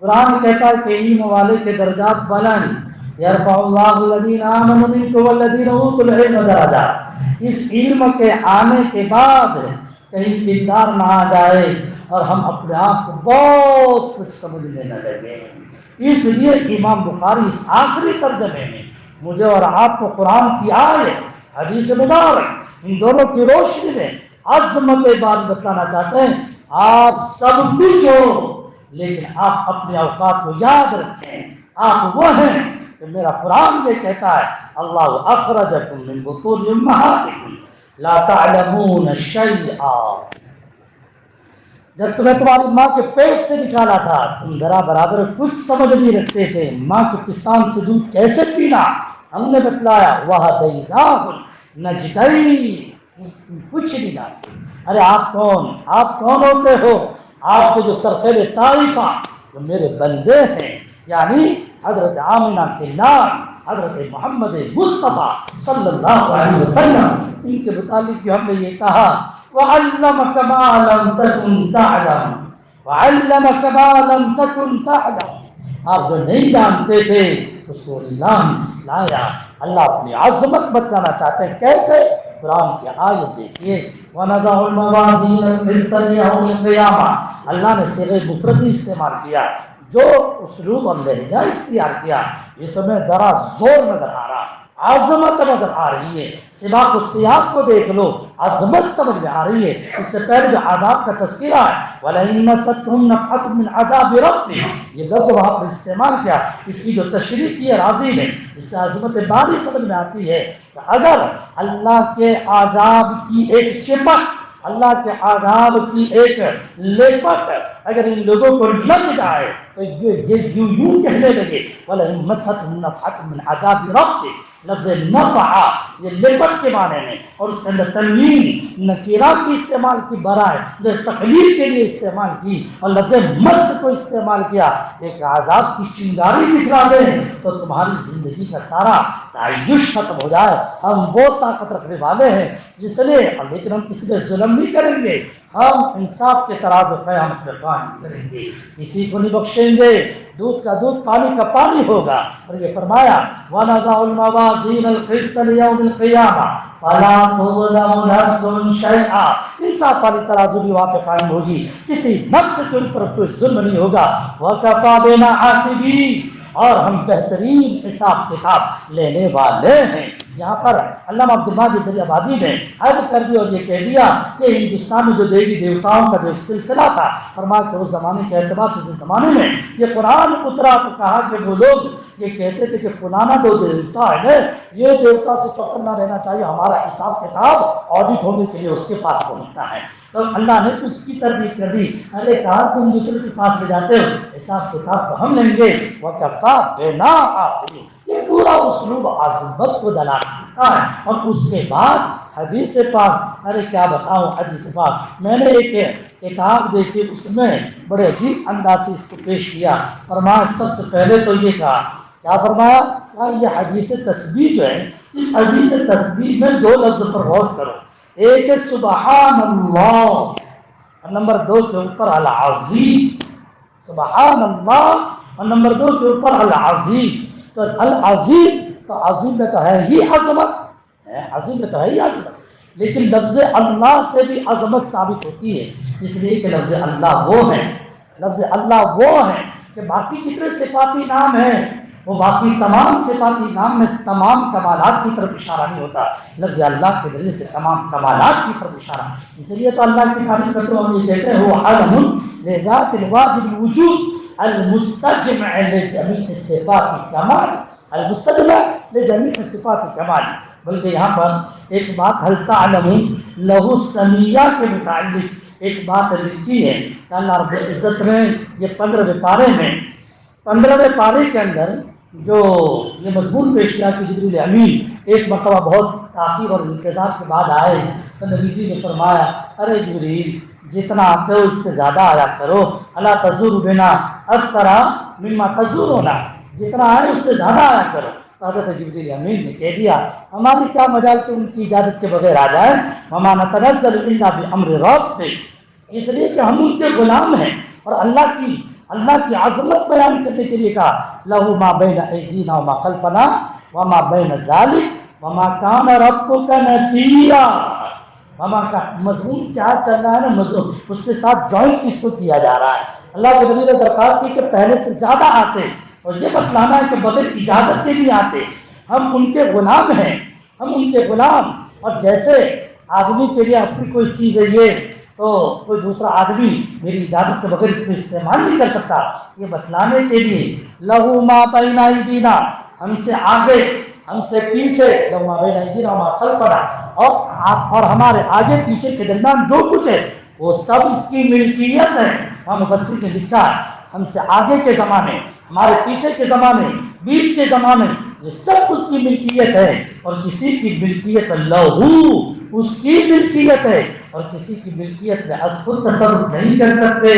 قرآن کہتا ہے کہ علم والے کے درجات بلند، یرفع اللہ الذین آمنوا منکم والذین اوتوا العلم درجات۔ اس علم کے آنے کے بعد کہیں پیندار نہ آ جائے اور ہم اپنے آپ کو بہت کچھ سمجھنے نہ لگے۔ اس لیے امام بخاری اس آخری ترجمے میں مجھے اور آپ کو قرآن کی آیت حدیث مبارک ان دونوں کی روشنی میں عظمت بات بتانا چاہتے ہیں. آپ سب کچھ ہو لیکن آپ اپنے اوقات کو یاد رکھیں. آپ وہ ہیں کہ میرا قرآن یہ کہتا ہے اللہ اخرجکم من بطون امہاتکم لا تعلمون شیئا. جب تمہیں تمہاری ماں کے پیٹ سے نکالا تھا تم ذرا برابر کچھ سمجھ نہیں رکھتے تھے. ماں کے پستان سے دودھ کیسے پینا ہم نے بتلایا. وہدیناہ النجدین. کچھ نہیں جانتے. ارے آپ کون ہوتے ہو؟ آپ کے جو سرخیل طائفہ جو میرے بندے ہیں یعنی حضرت آمنہ کے نام حضرت محمد مصطفیٰ صلی اللہ علیہ وسلم ان کے متعلق بھی ہم نے یہ کہا وَعَلَّمَكَ مَا لَمْ تَكُنْ تَعْلَمُ وَعَلَّمَكَ مَا لَمْ تَكُنْ تَعْلَمُ. آپ جو نہیں جانتے تھے اس کو اللہ نے سکھلایا. اللہ اپنی عظمت بتانا چاہتے ہیں. کیسے؟ قرآن کی آیت دیکھیے وَنَضَعُ الْمَوَازِينَ الْقِسْطَ لِيَوْمِ الْقِيَامَةِ. اللہ نے صيغہ مفردی استعمال کیا. جو اسلوب اور لہجہ اختیار کیا اس میں ذرا زور نظر آ رہا عظمت نظر آ رہی ہے. سباق و سیاق کو دیکھ لو عظمت سمجھ میں آ رہی ہے. اس سے پہلے جو آداب کا تذکرہ ہے وَلَئِن مَسَّتْهُمْ نَفْحَةٌ مِّنْ عَذَابِ رَبِّهِمْ یہ لفظ وہاں پر استعمال کیا. اس کی جو تشریح کی ہے راضی نے اس سے عظمت باری سمجھ میں آتی ہے کہ اگر اللہ کے عذاب کی ایک چپک اللہ کے عذاب کی ایک لپٹ اگر ان لوگوں کو لگ جائے تو یہ یوں کہنے لگے وَلَئِن مَسَّتْهُمْ نَفْحَةٌ مِّنْ عَذَابِ رَبِّهِمْ. لفظ نفع یہ لپٹ کے معنی میں اور اس کے اندر تنوین نکیرہ کی استعمال کی برائے جو تقلیل کے لیے استعمال کی اور لفظ مس کو استعمال کیا. ایک عذاب کی چنگاری دکھلا دیں تو تمہاری زندگی کا سارا تعیش ختم ہو جائے. ہم وہ طاقت رکھنے والے ہیں جس نے لیکن ہم کسی پہ ظلم نہیں کریں گے. ہم انصاف کے ترازو قیامت پہ قائم کریں گے. کسی کو نہیں بخشیں گے. دودھ کا دودھ پانی کا پانی ہوگا. اور یہ فرمایا وَنَضَعُ الْمَوَازِينَ الْقِسْطَ لِيَوْمِ الْقِيَامَةِ فَلَا تُظْلَمُ نَفْسٌ شَيْئًا. انصاف والی ترازو بھی وہاں پہ قائم ہوگی. کسی نفس کے اوپر کوئی ظلم نہیں ہوگا. وَكَفَىٰ بِنَا حَاسِبِينَ اور ہم بہترین حساب کتاب لینے والے ہیں. یہاں پر علامہ عبدالمجید دریابادی نے حد کر دی اور یہ کہہ دیا کہ ہندوستان میں جو دیوی دیوتاؤں کا جو ایک سلسلہ تھا فرمایا کہ اس زمانے کے اعتبار سے اس زمانے میں یہ قرآن اترا تو کہا کہ وہ لوگ یہ کہتے تھے کہ فلانا دو دیوتا ہے یہ دیوتا سے چوکنا رہنا چاہیے. ہمارا حساب کتاب آڈٹ ہونے کے لیے اس کے پاس پہنچتا ہے. تو اللہ نے اس کی تربیت کر دی. ارے کہا تم دوسرے کے پاس لے جاتے ہو حساب کتاب تو ہم لیں گے. وَكَفَىٰ بِنَا حَاسِبِينَ. یہ پورا اسلوب عظمت کو دلالت کرتا ہے. اور اس کے بعد حدیث پاک ارے کیا بتاؤں حدیث پاک میں نے ایک کتاب دیکھی اس میں بڑے عجیب انداز سے اس کو پیش کیا. فرمایا سب سے پہلے تو یہ کہا کیا فرمایا کہ یہ حدیث تسبیح جو ہے اس حدیث تسبیح میں دو لفظ پر غور کرو. ایک ہے سبحان اللہ اور نمبر دو کے اوپر العظیم. سبحان اللہ اور نمبر دو کے اوپر العظیم. تو العظیم تو عظیم میں تو ہے ہی عظمت عظیم میں تو ہے ہی عظمت لیکن لفظ اللہ سے بھی عظمت ثابت ہوتی ہے. اس لیے کہ لفظ اللہ وہ ہے لفظ اللہ وہ ہے کہ باقی جتنے صفاتی نام ہیں وہ باقی تمام صفاتی نام میں تمام کمالات کی طرف اشارہ نہیں ہوتا. لفظ اللہ کے ذریعے سے تمام کمالات کی طرف اشارہ. اس لیے تو اللہ کی تعریف کرتے ہوئے ہم یہ کہتے ہیں وہ علم لذات الواجب الوجود المستجمع لجمیع صفات کمال المستجمع لجمیع صفات کمال. بلکہ یہاں پر ایک بات هل تعلم له السمیہ کے متعلق ایک بات لکھی ہے کہ اللہ رب العزت نے یہ 15ویں پارے میں 15ویں پارے کے اندر جو یہ مضمون پیش کیا کہ جبریل امین ایک مرتبہ بہت تاخیر اور انتظار کے بعد آئے تو نبی جی نے فرمایا ارے جبریل جتنا آتے ہو اس سے زیادہ آیا کرو. الا تزور بنا اکثر مما تزورنا. جتنا آئے اس سے زیادہ آیا کرو. حضرت جبریل امین نے کہہ دیا ہماری کیا مجال کہ ان کی اجازت کے بغیر آ جائیں. وما نتنزل الا بامر ربک. اس لیے کہ ہم ان کے غلام ہیں اور اللہ کی عظمت بیان کرنے کے لیے کہا لہ ما بین ایدینا وما خلفنا وما بین ذلک وما کان ربک نسیا. وما کا مضمون کیا چل رہا ہے نا مضمون اس کے ساتھ جوائنٹ کس کو کیا جا رہا ہے. اللہ کے نبی نے درخواست کی کہ پہلے سے زیادہ آتے اور یہ بتلانا ہے کہ بغیر اجازت کے بھی آتے. ہم ان کے غلام ہیں، ہم ان کے غلام. اور جیسے آدمی کے لیے اپنی کوئی چیز ہے یہ تو کوئی دوسرا آدمی میری اجازت کے بغیر اس کو استعمال نہیں کر سکتا. یہ بتلانے کے لیے لہو ما بین ایدینا، ہم سے آگے ہم سے پیچھے، لہو ما بین ایدینا وما خلفنا، اور ہمارے آگے پیچھے کے درمیان جو کچھ ہے وہ سب اس کی ملکیت ہے. وہاں مفسر نے لکھا ہے ہم سے آگے کے زمانے، ہمارے پیچھے کے زمانے، بیچ کے زمانے، یہ سب اس کی ملکیت ہے. اور کسی کی ملکیت لہو، اس کی ملکیت ہے، اور کسی کی ملکیت میں از خود تصرف نہیں کر سکتے.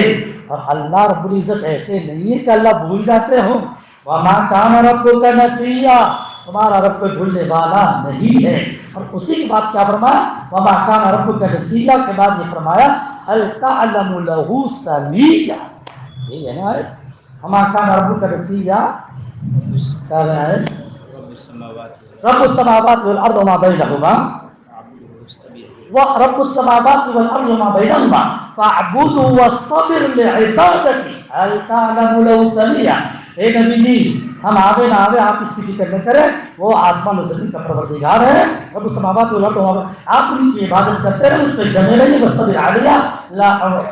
اور اللہ رب العزت ایسے نہیں ہے کہ اللہ بھول جاتے ہوں. وما کان ربک نسیا، تمہارا رب کوئی بھولنے والا نہیں ہے. اور اسی کے بعد کیا فرمایا؟ وما کان ربک نسیا کے بعد یہ فرمایا هل تعلم له سمیا. یہ ہے نا وما کان ربک نسیا، کیا ہے؟ رب السماوات والارض وما بینہما، رب السماوات والارض وما بینہما فاعبدوا واصطبر لعبادتی هل تعلم له سمیا. اے نبی جی ہم آوے نہ آوے آپ اس کی فکر نہ کریں، وہ آسمان و زمین کا پروردگار ہے. رب السماوات والارض وما، آپ ان کی عبادت کرتے رہیں، اس پہ جمے رہیں. واصطبر علیہا،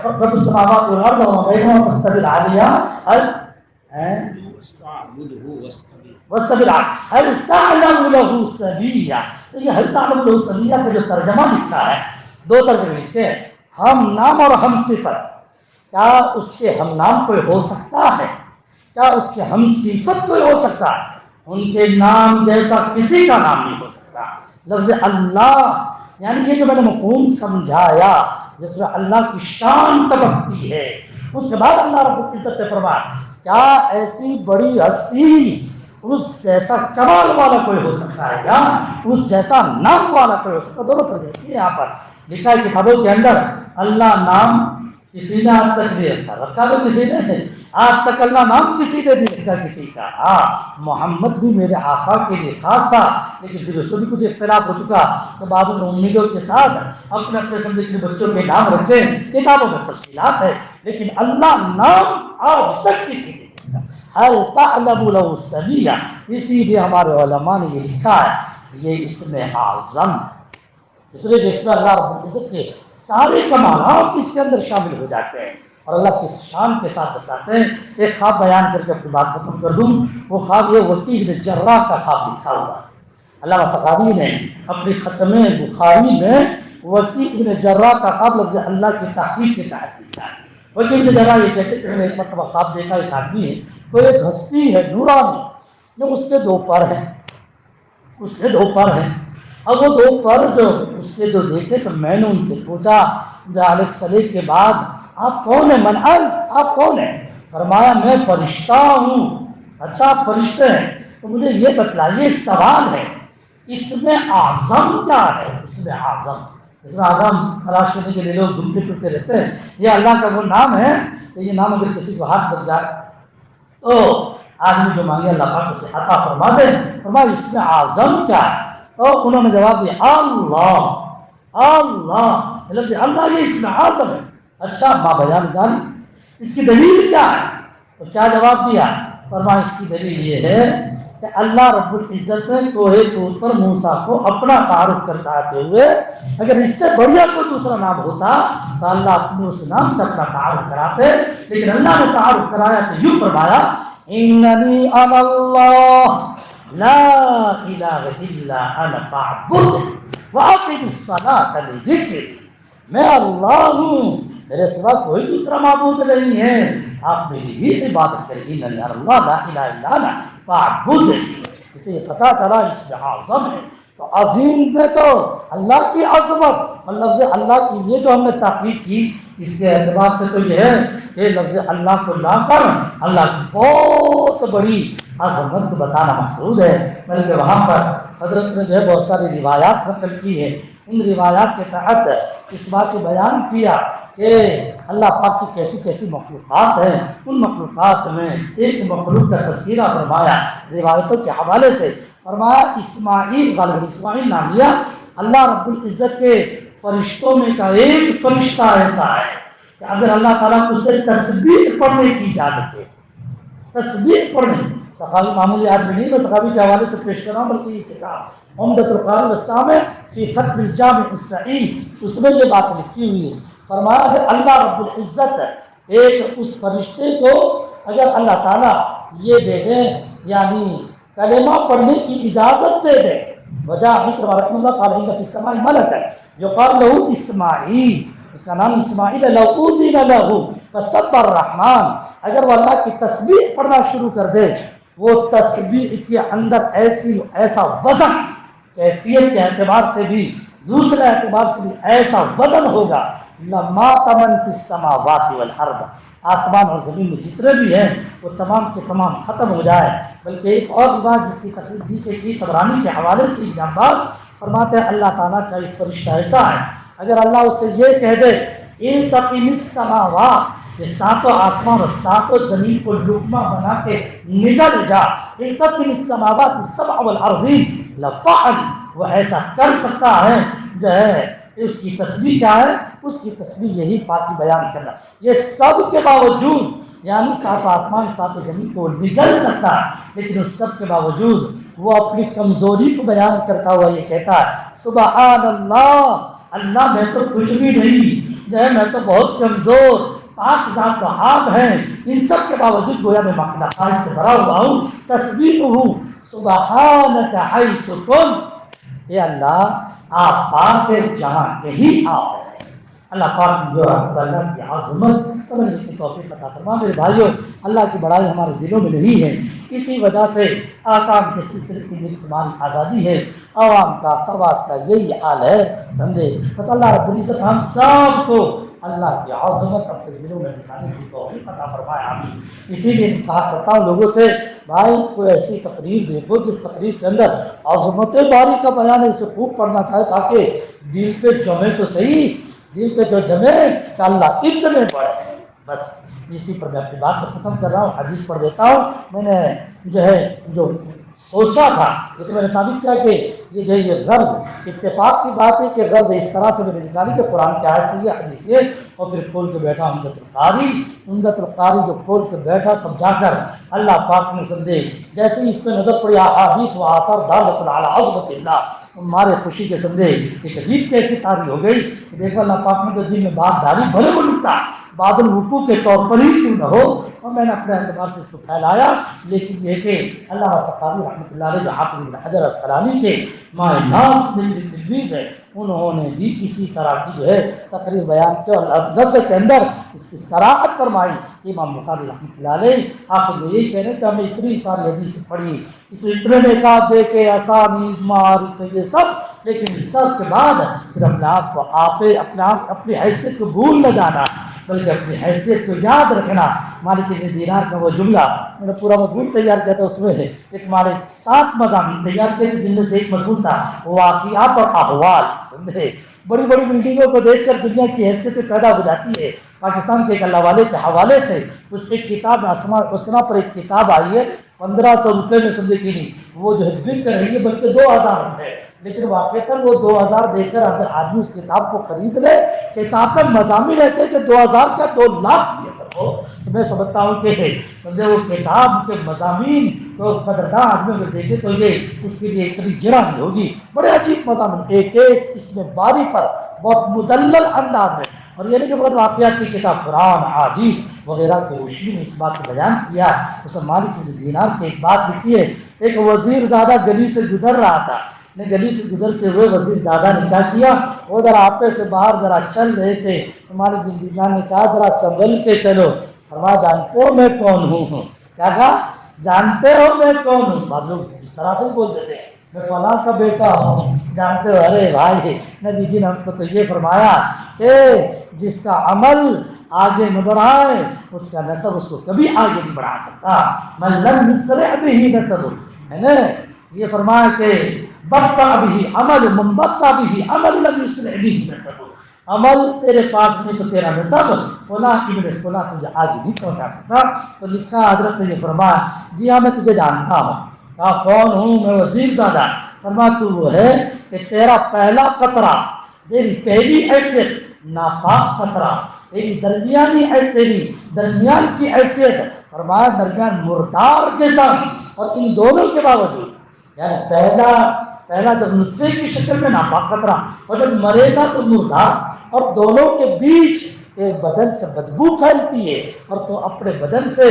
رب السماوات والارض وما بینہما واصطبر علیہا واصطبر هل تعلم له سمیا. تو یہ هل تعلم له سمیا کا جو ترجمہ لکھا ہے، دو ترجمے لکھے ہیں، ہم نام اور ہم صفت. کیا اس کے ہم نام کوئی ہو سکتا ہے؟ کیا اس کے ہم صفت کوئی ہو سکتا ہے؟ ان کے نام جیسا کسی کا نام نہیں ہو سکتا. لفظ اللہ یعنی یہ جو میں نے مفہوم سمجھایا جس میں اللہ کی شان تبکتی ہے، اس کے بعد اللہ رب العزت نے فرمایا کیا ایسی بڑی ہستی اس جیسا کمال والا کوئی ہو سکتا ہے کیا؟ اس جیسا نام والا کوئی ہو سکتا ہے. دونوں ترجمے یہاں پر لکھا ہے کتابوں کے اندر. اللہ نام کسی نے آج تک نہیں رکھا تو کسی نے آج تک اللہ نام کسی نے نہیں رکھا کسی کا. ہاں محمد بھی میرے آقا کے لیے خاص تھا، لیکن پھر اس کو بھی کچھ اختلاف ہو چکا تو بعض امیدوں کے ساتھ اپنے اپنے سمجھے کے بچوں کے نام رکھے. کتابوں میں تفصیلات ہے، لیکن اللہ نام آج تک کسی نے نہیں رکھا. هل تعلم له سمیا، اسی لیے ہمارے علماء نے یہ لکھا ہے یہ اسم اعظم ہے. اس لیے اس میں اللہ رب العزت کے سارے کمالات اس کے اندر شامل ہو جاتے ہیں. اور اللہ کی شان کے ساتھ بتاتے ہیں. ایک خواب بیان کر کے اپنی بات ختم کر دوں. وہ خواب یہ وکیع بن جراح کا خواب لکھا ہوا ہے. علامہ سخاوی نے اپنی ختم بخاری میں وکیع بن جراح کا خواب لفظ اللہ کی تحقیق کے تحت لکھا ہے. وکیع بن جراح یہ کہتے ہیں کہ میں نے ایک مرتبہ خواب دیکھا، ایک آدمی ہے، کوئی ایک ہستی ہے نورانی، اس کے دو پر ہیں، اس کے دو پر ہیں. اب وہ دو پر جو اس کے جو دیکھے تو میں نے ان سے پوچھا علیہ السلام کے بعد آپ کون ہیں؟ من انت، آپ کون ہیں؟ فرمایا میں فرشتہ ہوں. اچھا آپ فرشتے ہیں تو مجھے یہ بتلائیے، ایک سوال ہے، اسم اعظم کیا ہے؟ اسم اعظم، اسم اعظم تلاش کرنے کے لیے لوگ گھومتے پھرتے رہتے ہیں. یہ اللہ کا وہ نام ہے کہ یہ نام اگر کسی کو ہاتھ لگ جائے تو آدمی جو مانگے اللہ پاک اسے عطا فرما دے. فرمایا اسم اعظم کیا ہے؟ تو انہوں نے جواب دیا اللہ. اللہ لفظ اللہ یہ اسم اعظم ہے. اچھا ما بیان ذالک، اس کی دلیل کیا ہے؟ تو کیا جواب دیا؟ فرمایا اس کی دلیل یہ ہے کہ اللہ رب العزت نے کوہ طور پر موسیٰ کو اپنا تعارف کرتے ہوئے اگر اس سے بڑھیا کوئی دوسرا نام ہوتا تو اللہ اپنے اس نام سے اپنا تعارف کراتے، لیکن اللہ نے تعارف کرایا تو یوں فرمایا اننی انا اللہ لا الہ الا انا فاعبد واقم الصلاۃ لذکری. میں اللہ ہوں، میرے سوا کوئی دوسرا معبود نہیں ہے، آپ میری ہی عبادت کریں. اننی انا اللہ لا الہ الا انا فاعبد. اسے یہ پتہ چلا اس میں اعظم ہے تو عظیم میں تو اللہ کی عظمت اور لفظ اللہ کی یہ جو ہم نے تحقیق کی اس کے اعتبار سے تو یہ ہے کہ لفظ اللہ کو لا کر اللہ کی بہت بڑی عظمت کو بتانا مقصود ہے. بلکہ وہاں پر حضرت نے جو ہے بہت ساری روایات نقل کی ہے. ان روایات کے تحت اس بات کو بیان کیا کہ اللہ پاک کی کیسی کیسی مخلوقات ہیں. ان مخلوقات میں ایک مخلوق کا تذکرہ فرمایا روایتوں کے حوالے سے. فرمایا اسماعیل، غالباً اسماعیل نام لیا. اللہ رب العزت کے فرشتوں میں کا ایک فرشتہ ایسا ہے کہ اگر اللہ تعالیٰ کو اسے تسبیح پڑھنے کی اجازت دے، تسبیح پڑھنے. سخاوی معمولی آدمی نہیں، میں سخاوی کے حوالے سے پیش کر رہا ہوں، بلکہ یہ کتاب عمدۃ القاری والسامع فی ختم الجامع الصحیح، اس میں یہ بات لکھی ہوئی ہے. فرمایا کہ اللہ رب العزت ایک اس فرشتے کو اگر اللہ تعالیٰ یہ دے دیں یعنی کلمہ پڑھنے کی اجازت دے دے. وجہ اکرم رحمہ اللہ قال ان فی السماء ملک یقال له اسماعیل، اس کا نام اسماعیل ہے. لو اذن له فسبح الرحمن، اگر وہ اللہ کی تسبیح پڑھنا شروع کر دے، وہ تسبیح کے اندر ایسا وزن، کیفیت کے اعتبار سے بھی دوسرے اعتبار سے بھی ایسا وزن ہوگا، لما تمن فی السماوات والارض، آسمان اور زمین میں جتنے بھی ہیں وہ تمام کے تمام ختم ہو جائے. بلکہ ایک اور بات جس کی تقریر نیچے کی طبرانی کے حوالے سے ابن عباس فرماتے ہیں اللہ تعالیٰ کا ایک فرشتہ ایسا ہے، اگر اللہ اس سے یہ کہہ دے التقم السماوات، یہ ساتوں آسمان اور ساتوں زمین کو لقمہ بنا کے نگل جا، التقم السماوات السبع والارضین لفعل، وہ ایسا کر سکتا ہے. جو ہے اس کی تسبیح کیا ہے؟ اس کی تسبیح یہی پاکی بیان کرنا. یہ سب کے باوجود یعنی سات آسمان سات زمین کو نگل سکتا ہے، لیکن اس سب کے باوجود وہ اپنی کمزوری کو بیان کرتا ہوا یہ کہتا ہے سبحان اللہ، اللہ میں تو کچھ بھی نہیں، جو ہے میں تو بہت کمزور، پاک ذات تو آپ ہیں. ان سب کے باوجود گویا میں مخلوقات سے بھرا ہوا ہوں. تسبیح ہوں سبحانک حیث کنت، اے اللہ آپ پاک ہیں جہاں کہیں آپ ہیں. اللہ پاک جو اللہ کی عظمت سمجھنے کی توفیق عطا فرما. میرے بھائیوں، اللہ کی بڑائی ہمارے دلوں میں نہیں ہے، اسی وجہ سے آکام کے سلسلے کی میری تمہاری آزادی ہے، عوام کا خواص کا یہی حال ہے. سمجھے؟ بس اللہ رب العزت ہم سب کو اللہ کی عظمت اپنے دلوں میں دکھانے کی توفیق عطا فرمائے. آمین. اسی لیے کہا کرتا ہوں لوگوں سے، بھائی کوئی ایسی تقریر دیکھو جس تقریر کے اندر عظمت باری کا بیان ہے، اسے خوب پڑھنا چاہے تاکہ دل پہ جمے تو صحیح، دل پہ جو جمے کہ اللہ اتنے پڑھے. بس اسی پر میں اپنی بات کو ختم کر رہا ہوں. حدیث پڑھ دیتا ہوں. میں نے جو سوچا تھا لیکن میں نے ثابت کیا کہ یہ جو یہ غرض اتفاق کی بات ہے کہ غرض اس طرح سے میں نے نکالی کہ قرآن کی آیت سے یہ حدیث ہے، اور پھر کھول کے بیٹھا عمدۃ القاری جو کھول کے بیٹھا تب جا کر اللہ پاک نے سمجھے جیسے اس پہ نظر پڑی احادیث و آثار دالۃ علی عظمت اللہ، ہمارے خوشی کے سمجھے ایک عجیب کیفی تاری ہو گئی کہ دیکھو اللہ پاک نے جو دل میں بات ڈالی بھلے وہ لکھتا بعد الوقوع کے طور پر ہی کیوں نہ ہو، اور میں نے اپنے اعتبار سے اس کو پھیلایا. لیکن یہ کہ علامہ سخاوی رحمۃ اللہ علیہ جو حافظ ابن حجر اسقلانی کے ماء ناس میں تلمیذ ہے، انہوں نے بھی اسی طرح کی جو ہے تقریر بیان کی اور لفظ کے اندر اس کی صراحت فرمائی. امام بخاری رحمۃ اللہ علیہ آپ کو یہی کہہ رہے ہیں کہ ہمیں اتنی ساری حدیث پڑھی، اس میں اتنے نکات دے کے آسانی معارف یہ سب، لیکن سب کے بعد پھر اپنے آپ کو اپنی حیثیت کو بھول نہ جانا بلکہ اپنی حیثیت کو یاد رکھنا. مالک ابن دینار کا وہ جملہ میں نے پورا مضمون تیار کیا تھا، اس میں ایک مالک 7 مضامین تیار کیے تھے جن میں سے ایک مضمون تھا واقعات اور احوال. سمجھے؟ بڑی بڑی بلڈنگوں کو دیکھ کر دنیا کی حیثیت پیدا ہو جاتی ہے. پاکستان کے ایک اللہ والے کے حوالے سے اس ایک کتاب اسماء الحسنی پر ایک کتاب آئی ہے 1500 روپے میں، سمجھے کہ نہیں وہ جو ہے بک رہی ہے بلکہ 2000 روپے، لیکن واقعتاً وہ 2000 دے کر اگر آدمی اس کتاب کو خرید لے، کتاب میں مضامین ایسے کہ 2000 کا 2 لاکھ بھی اگر ہو تو میں سمجھتا ہوں کہ سمجھے وہ کتاب کے مضامین تو قدردان آدمی کو دیکھے تو یہ اس کے لیے اتنی گرا نہیں ہوگی. بڑے عجیب مضامین، ایک ایک اس میں باری پر بہت مدلل انداز میں، اور یہ نہیں کہ بہت واقعات کی کتاب قرآن حدیث وغیرہ کی روشنی میں اس بات کو بیان کیا. اس میں مالک ابن دینار کی ایک بات لکھی ہے، ایک وزیر زادہ گلی سے گزر رہا تھا، نے گلی سے گزرتے ہوئے وزیر دادا نے کیا کیا، وہ ذرا آپے سے باہر ذرا چل رہے تھے، مالک بن دینار نے کہا ذرا سنبھل کے چلو. فرمایا جانتے ہو میں کون ہوں؟ کیا کہا؟ جانتے ہو میں کون ہوں؟ بعض لوگ اس طرح سے بول دیتے ہیں میں فلاں کا بیٹا ہوں. جانتے ہو؟ ارے بھائی نبی جی نے ہم کو تو یہ فرمایا کہ جس کا عمل آگے نہ بڑھائے اس کا نسب اس کو کبھی آگے نہیں بڑھا سکتا. من لم یسرع به نسب، ہے نا؟ یہ فرمایا کہ بطأ به عمل، من بطأ به عمل لم یسرع به نسب، عمل تیرے پاس نہیں تو تیرا نسب فلاں ابن فلاں تجھے آگے نہیں پہنچا سکتا. تو لکھا حضرت نے یہ فرمایا جی ہاں میں تجھے جانتا ہوں. کہا کون ہوں؟ میں وزیر زادہ. فرمایا تو وہ ہے کہ تیرا پہلا قطرہ، تیری پہلی حیثیت ناپاک قطرہ، تیری درمیان کی حیثیت فرمایا درمیان مردار جسم اور ان دونوں کے باوجود، یعنی پہلا جب نطفے کی شکل میں ناپاک قطرہ اور جب مرے گا تو مردار، اور دونوں کے بیچ ایک بدن سے بدبو پھیلتی ہے اور تو اپنے بدن سے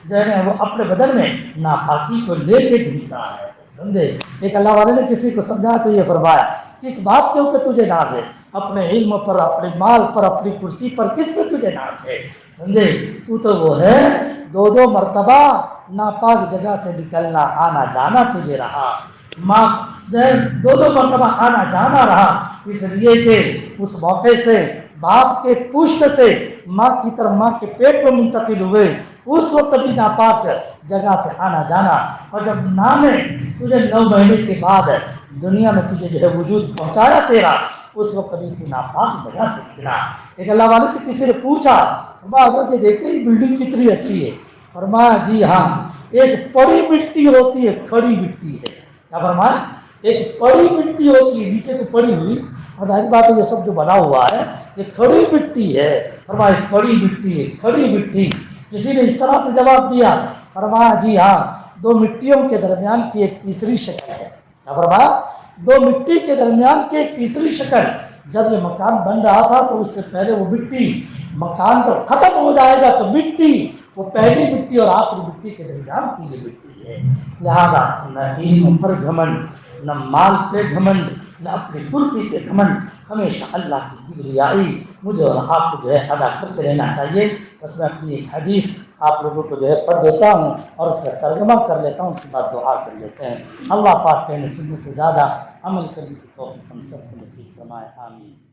جو ہے وہ اپنے بدن میں ناپاکی کو لے کے گھومتا ہے. سمجھے؟ ایک اللہ والے نے کسی کو سمجھا تو یہ فرمایا کس بات کے اوپر تجھے ناز ہے؟ اپنے علم پر، اپنے مال پر، اپنی کرسی پر، کس پہ تجھے ناز ہے؟ سمجھے؟ تو وہ ہے دو مرتبہ ناپاک جگہ سے نکلنا آنا جانا تجھے رہا، ماں دو مرتبہ آنا جانا رہا، اس لیے کہ اس موقع سے باپ کے پشت سے ماں کی طرف، ماں کے پیٹ میں منتقل ہوئے، اس وقت بھی ناپاک جگہ سے آنا جانا، اور جب ماں نے تجھے 9 مہینے کے بعد دنیا میں تجھے جو ہے وجود پہنچایا تیرا، اس وقت بھی تو ناپاک جگہ سے نکلا. ایک اللہ والے سے کسی نے پوچھا حضرت دیکھتے ہی بلڈنگ کتنی اچھی ہے، فرمایا جی ہاں، ایک پڑی مٹی ہوتی ہے، کھڑی مٹی ہے. کیا فرمایا؟ ایک پڑی مٹی ہوتی ہے، نیچے تو پڑی ہوئی، اور ظاہر بات ہے یہ سب جو بنا ہوا ہے یہ کھڑی مٹی ہے. فرمایا پڑی مٹی ہے، کھڑی مٹی. کسی نے اس طرح سے جواب دیا، فرمایا جی ہاں، 2 مٹیوں کے درمیان کی ایک تیسری شکل ہے. کیا فرمایا؟ 2 مٹی کے درمیان کی ایک تیسری شکل. جب یہ مکان بن رہا تھا تو اس سے پہلے وہ مٹی، مکان جب ختم ہو جائے گا تو مٹی، وہ پہلی مٹی اور آخری مٹی کے درمیان کی یہ مٹی ہے. لہذا نہ علم پر گھمنڈ، نہ مال پہ گھمنڈ، نہ اپنی کرسی پہ گھمنڈ، ہمیشہ اللہ کی کبریائی مجھے اور آپ کو جو ہے ادا کرتے رہنا چاہیے. بس میں اپنی ایک حدیث آپ لوگوں کو جو ہے پڑھ دیتا ہوں اور اس کا ترجمہ کر لیتا ہوں، اس کے بعد دعا کر لیتے ہیں. اللہ پاک کے نصیب سے زیادہ عمل کرنے کی توفیق ہم سب کو نصیب فرمائے. آمین.